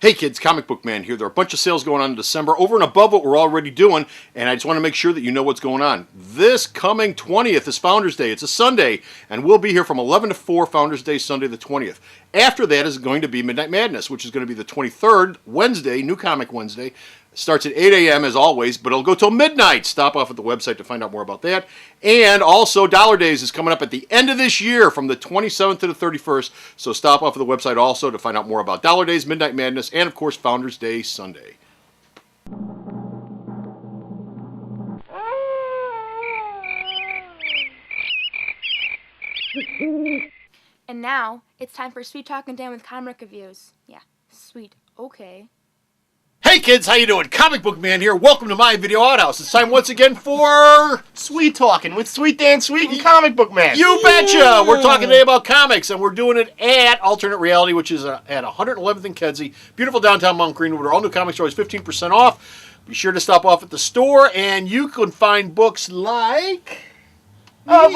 Hey kids, Comic Book Man here. There are a bunch of sales going on in December over and above what we're already doing, and I just want to make sure that you know what's going on. This coming 20th is Founders Day. It's a Sunday, and we'll be here from 11 to 4 Founders Day, Sunday the 20th. After that is going to be Midnight Madness, which is going to be the 23rd, Wednesday, New Comic Wednesday. Starts at 8 a.m. as always, but it'll go till midnight. Stop off at the website to find out more about that. And also, Dollar Days is coming up at the end of this year from the 27th to the 31st. So stop off at the website also to find out more about Dollar Days, Midnight Madness, and of course, Founders Day Sunday. And now, it's time for Sweet Talking Dan with comic reviews. Yeah, sweet. Okay. Hey kids, how you doing? Comic Book Man here. Welcome to my video outhouse. It's time once again for Sweet Talking with Sweet Dan Sweet and Comic Book Man. You betcha! We're talking today about comics, and we're doing it at Alternate Reality, which is at 111th and Kedzie. Beautiful downtown Mount Greenwood, where all new comics are always 15% off. Be sure to stop off at the store, and you can find books like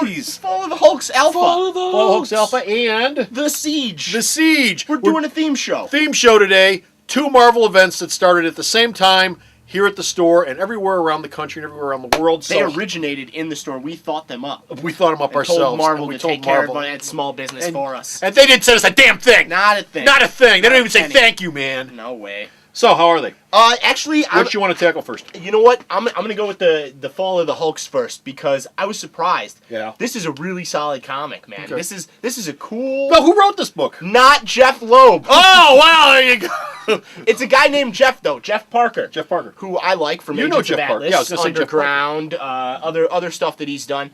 these. Fall of the Hulk's Alpha. Fall of the Hulk's Alpha and The Siege. The Siege. We're doing a theme show. Theme show today. 2 Marvel events that started at the same time here at the store and everywhere around the country and everywhere around the world. They originated in the store. We thought them up. We thought them up ourselves. Told Marvel we to told take care Marvel. of that small business for us. And they didn't send us a damn thing. Not a thing. Not a thing. They don't even say penny. thank you, man. No way. So, how are they? Actually, What you want to tackle first? You know what? I'm gonna go with the Fall of the Hulks first because I was surprised. Yeah. This is a really solid comic, man. Okay. This is a cool. Well, who wrote this book? Not Jeff Loeb. Oh, wow, there you go. It's a guy named Jeff though, Jeff Parker. Jeff Parker. Who I like from You Agents know of Jeff Parker. Atlas, Yeah, I was gonna say Jeff Parker. Underground, other stuff that he's done.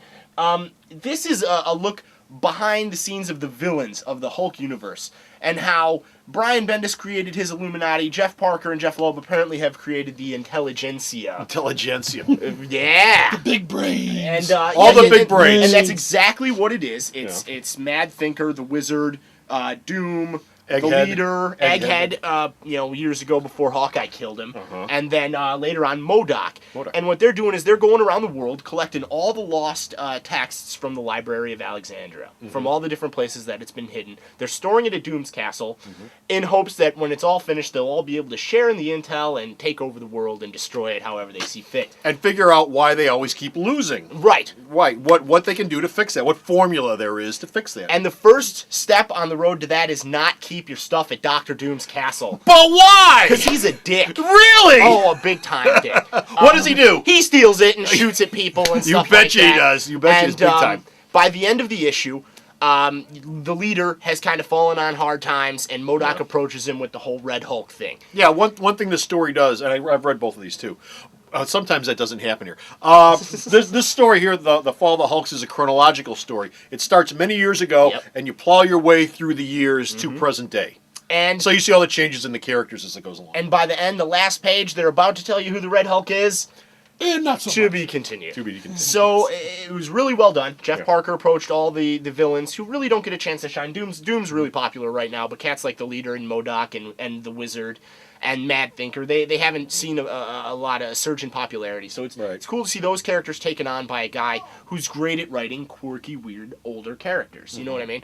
This is a look behind the scenes of the villains of the Hulk universe and how Brian Bendis created his Illuminati. Jeff Parker and Jeff Loeb apparently have created the Intelligentsia. Intelligentsia. Yeah. The big brains. And All the big brains. And that's exactly what it is. It's Mad Thinker, the Wizard, Doom, Egghead. the leader, Egghead, years ago before Hawkeye killed him. And then later on, MODOK. And what they're doing is they're going around the world collecting all the lost texts from the Library of Alexandria, from all the different places that it's been hidden. They're storing it at Doom's castle in hopes that when it's all finished, they'll all be able to share in the intel and take over the world and destroy it however they see fit. And figure out why they always keep losing. Right. Right. What they can do to fix that. What formula there is to fix that. And the first step on the road to that is not keep your stuff at Dr. Doom's castle. But why? Because he's a dick. Really? Oh, a big time dick. What does he do? He steals it and shoots at people and You stuff bet like you that. he does. You bet you he's big time. By the end of the issue, the leader has kind of fallen on hard times, and MODOK approaches him with the whole Red Hulk thing. Yeah, one thing this story does, and I've read both of these too. Sometimes that doesn't happen here. This story here, the Fall of the Hulks, is a chronological story. It starts many years ago, and you plow your way through the years to present day. And so you see all the changes in the characters as it goes along. And by the end, the last page, they're about to tell you who the Red Hulk is. And not so To much. be continued. To be continued. So it was really well done. Jeff Parker approached all the villains who really don't get a chance to shine. Doom's really popular right now, but cats like the leader and MODOK and the Wizard and Mad Thinker, they haven't seen a lot of surge in popularity. So it's cool to see those characters taken on by a guy who's great at writing quirky, weird, older characters. You know what I mean?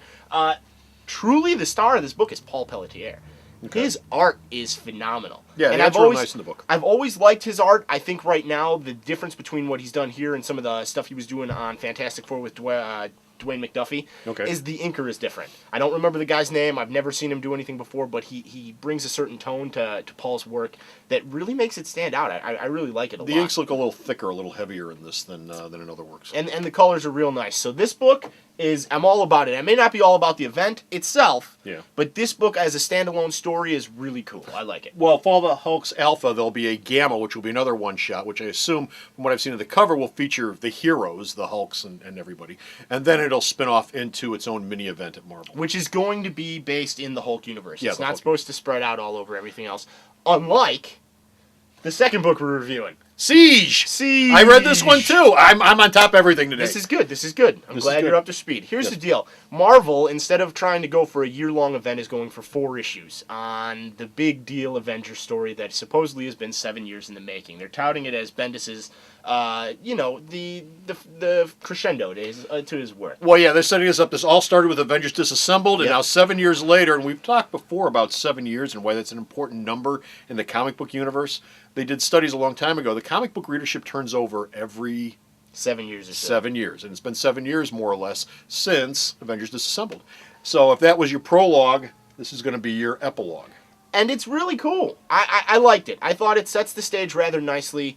Truly, the star of this book is Paul Pelletier. Okay. His art is phenomenal. Yeah, and that's real nice in the book. I've always liked his art. I think right now the difference between what he's done here and some of the stuff he was doing on Fantastic Four with Dwayne McDuffie is the inker is different. I don't remember the guy's name. I've never seen him do anything before, but he brings a certain tone to Paul's work that really makes it stand out. I really like it a lot. The inks look a little thicker, a little heavier in this than in other works. And the colors are real nice. So this book I'm all about it. I may not be all about the event itself, but this book as a standalone story is really cool. I like it. Well, Fall of the Hulk's Alpha, there'll be a Gamma, which will be another one-shot, which I assume, from what I've seen of the cover, will feature the heroes, the Hulks and everybody. And then it'll spin off into its own mini-event at Marvel. Which is going to be based in the Hulk universe. Yeah, it's not supposed to spread out all over everything else. Unlike the second book we're reviewing. Siege. Siege. I read this one too. I'm on top of everything today. This is good. This is good. I'm This is glad good. you're up to speed. Here's Yes. the deal. Marvel, instead of trying to go for a year-long event, is going for 4 issues on the big deal Avengers story that supposedly has been 7 years in the making. They're touting it as Bendis's, the crescendo to his worth. Well, yeah, they're setting us up. This all started with Avengers Disassembled, and Yep. now 7 years later, and we've talked before about 7 years and why that's an important number in the comic book universe. They did studies a long time ago. The comic book readership turns over every 7 years or so. 7 years, and it's been 7 years more or less since Avengers Disassembled. So if that was your prologue, this is going to be your epilogue. And it's really cool. I liked it. I thought it sets the stage rather nicely.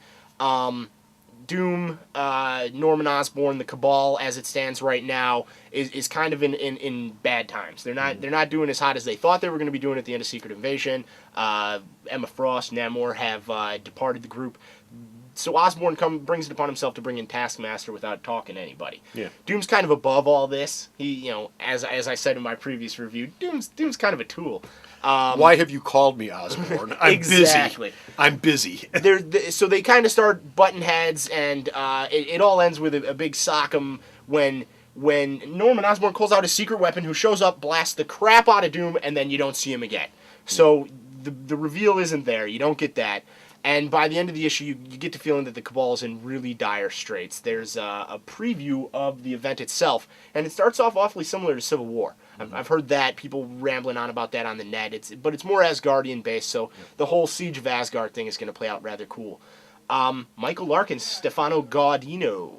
Doom, Norman Osborn, the Cabal, as it stands right now, is kind of in bad times. They're not doing as hot as they thought they were going to be doing at the end of Secret Invasion. Emma Frost, Namor have departed the group. So Osborn brings it upon himself to bring in Taskmaster without talking to anybody. Yeah. Doom's kind of above all this. He, as I said in my previous review, Doom's kind of a tool. Why have you called me Osborn? I'm Exactly. busy. I'm busy. So they kind of start button heads, and it all ends with a big sock'em when Norman Osborn calls out his secret weapon, who shows up, blasts the crap out of Doom, and then you don't see him again. So the reveal isn't there. You don't get that. And by the end of the issue, you get the feeling that the Cabal is in really dire straits. There's a preview of the event itself, and it starts off awfully similar to Civil War. I've heard that, people rambling on about that on the net. But it's more Asgardian based, so the whole Siege of Asgard thing is going to play out rather cool. Michael Larkin, Stefano Gaudino.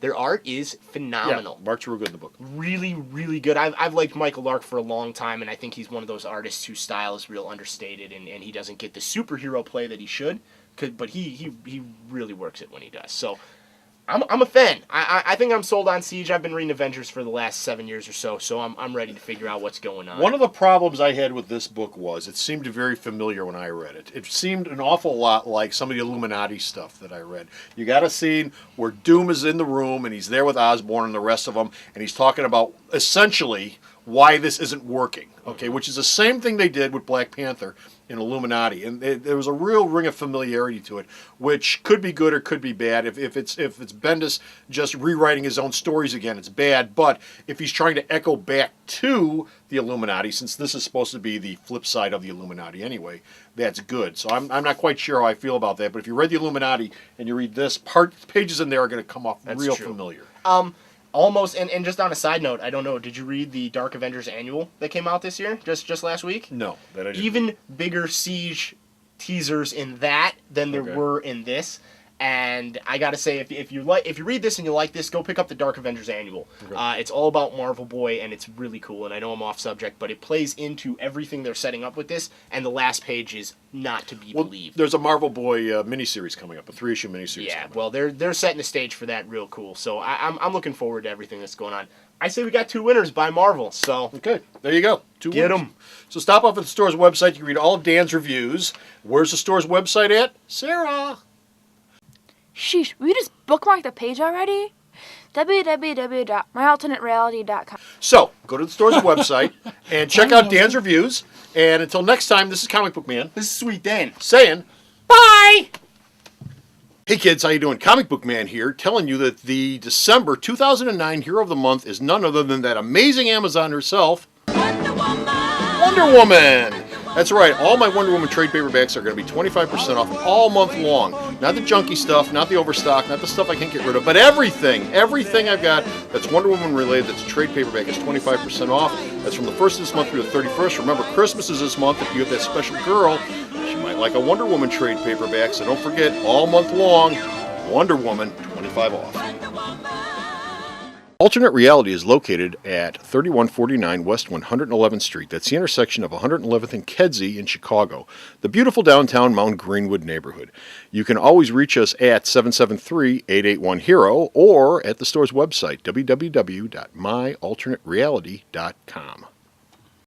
Their art is phenomenal. Yeah, Mark's real good in the book. Really, really good. I've liked Michael Lark for a long time, and I think he's one of those artists whose style is real understated, and he doesn't get the superhero play that he should. But he really works it when he does. So I'm a fan. I think I'm sold on Siege. I've been reading Avengers for the last 7 years or so I'm ready to figure out what's going on. One of the problems I had with this book was it seemed very familiar when I read it. It seemed an awful lot like some of the Illuminati stuff that I read. You got a scene where Doom is in the room and he's there with Osborn and the rest of them, and he's talking about essentially why this isn't working, okay, which is the same thing they did with Black Panther in Illuminati, and there was a real ring of familiarity to it, which could be good or could be bad. If it's Bendis just rewriting his own stories again, it's bad. But if he's trying to echo back to the Illuminati, since this is supposed to be the flip side of the Illuminati anyway, that's good. So I'm not quite sure how I feel about that. But if you read the Illuminati and you read this, pages in there are going to come off real true. familiar. Almost, and just on a side note, I don't know, did you read the Dark Avengers Annual that came out this year, just last week? No, that I didn't. Even bigger Siege teasers in that than there Okay. were in this. And I gotta say, if you read this and you like this, go pick up the Dark Avengers Annual. Okay. It's all about Marvel Boy, and it's really cool. And I know I'm off subject, but it plays into everything they're setting up with this. And the last page is not to be believed. There's a Marvel Boy miniseries coming up, a 3-issue miniseries. Yeah, coming up. well, they're setting the stage for that real cool. So I'm looking forward to everything that's going on. I say we got 2 winners by Marvel. So Okay, there you go. 2 Get winners. 'em. So stop off at the store's website. You can read all of Dan's reviews. Where's the store's website at? Sarah. Sheesh, we just bookmarked the page already? www.myalternatereality.com. So go to the store's website and check out Dan's reviews. And until next time, this is Comic Book Man this is Sweet Dan. saying bye. Hey kids, how you doing? Comic Book Man here, telling you that the December 2009 Hero of the Month is none other than that amazing Amazon herself, Wonder Woman. That's right, all my Wonder Woman trade paperbacks are going to be 25% off all month long. Not the junky stuff, not the overstock, not the stuff I can't get rid of, but everything I've got that's Wonder Woman related that's a trade paperback is 25% off. That's from the 1st of this month through the 31st. Remember, Christmas is this month. If you have that special girl, she might like a Wonder Woman trade paperback, so don't forget, all month long, Wonder Woman, 25 off. Alternate Reality is located at 3149 West 111th Street. That's the intersection of 111th and Kedzie in Chicago, the beautiful downtown Mount Greenwood neighborhood. You can always reach us at 773-881-HERO or at the store's website, www.myalternatereality.com.